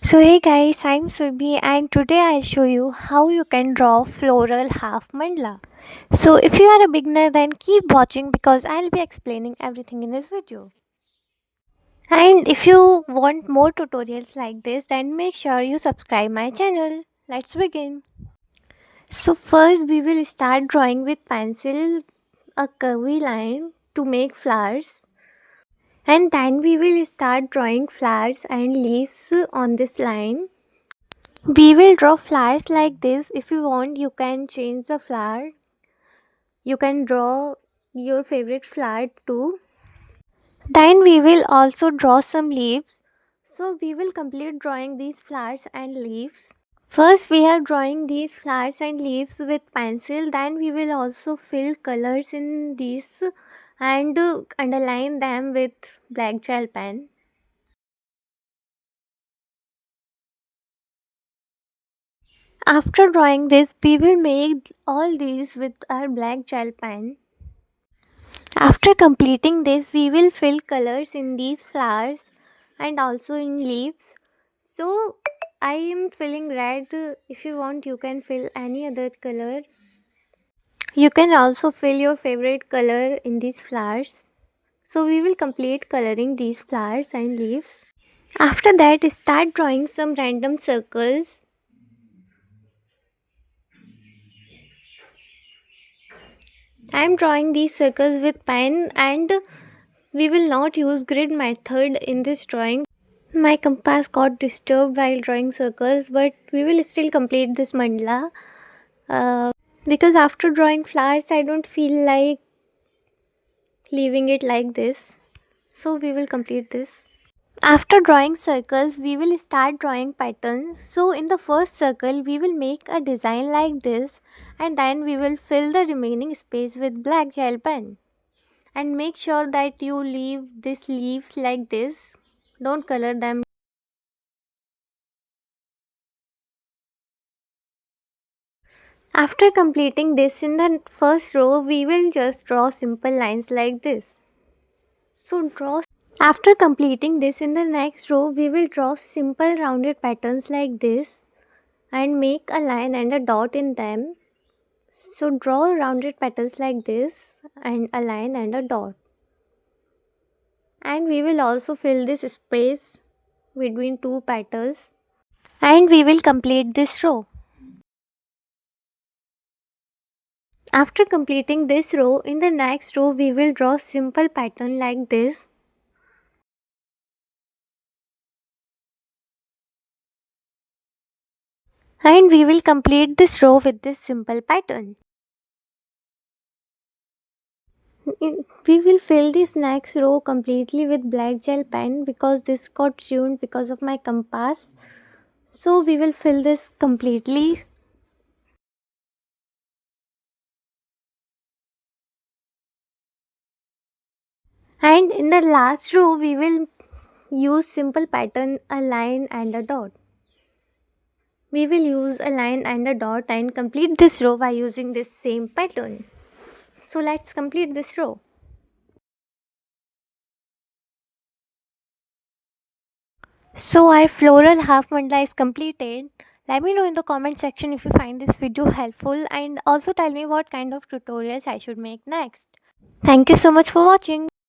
So hey guys, I'm Subhi and today I'll show you how you can draw floral half mandala. So if you are a beginner then keep watching because I'll be explaining everything in this video. And if you want more tutorials like this then make sure you subscribe my channel. Let's begin. So first we will start drawing with pencil a curvy line to make flowers. And then we will start drawing flowers and leaves on this line. We will draw flowers like this. If you want, you can change the flower. You can draw your favorite flower too. Then we will also draw some leaves. So we will complete drawing these flowers and leaves. First we are drawing these flowers and leaves with pencil. Then we will also fill colors in these and underline them with black gel pen. After drawing this, we will make all these with our black gel pen. After completing this, we will fill colors in these flowers and also in leaves. So I am filling red. If you want, you can fill any other color. You can also fill your favorite color in these flowers. So we will complete coloring these flowers and leaves. After that, start drawing some random circles. I am drawing these circles with pen and we will not use grid method in this drawing. My compass got disturbed while drawing circles, but we will still complete this mandala. Because after drawing flowers, I don't feel like leaving it like this. So we will complete this. After drawing circles, we will start drawing patterns. So in the first circle, we will make a design like this and then we will fill the remaining space with black gel pen. And make sure that you leave these leaves like this. Don't color them. After completing this in the first row, we will just draw simple lines like this. So draw. After completing this in the next row, we will draw simple rounded patterns like this and make a line and a dot in them. So draw rounded petals like this and a line and a dot. And we will also fill this space between two petals. And we will complete this row. After completing this row, in the next row we will draw simple pattern like this. And we will complete this row with this simple pattern. We will fill this next row completely with black gel pen because this got ruined because of my compass. So we will fill this completely. And in the last row we will use simple pattern, a line and a dot. We will use a line and a dot and complete this row by using this same pattern. So let's complete this row. So our floral half mandala is completed. Let me know in the comment section if you find this video helpful and also tell me what kind of tutorials I should make next. Thank you so much for watching.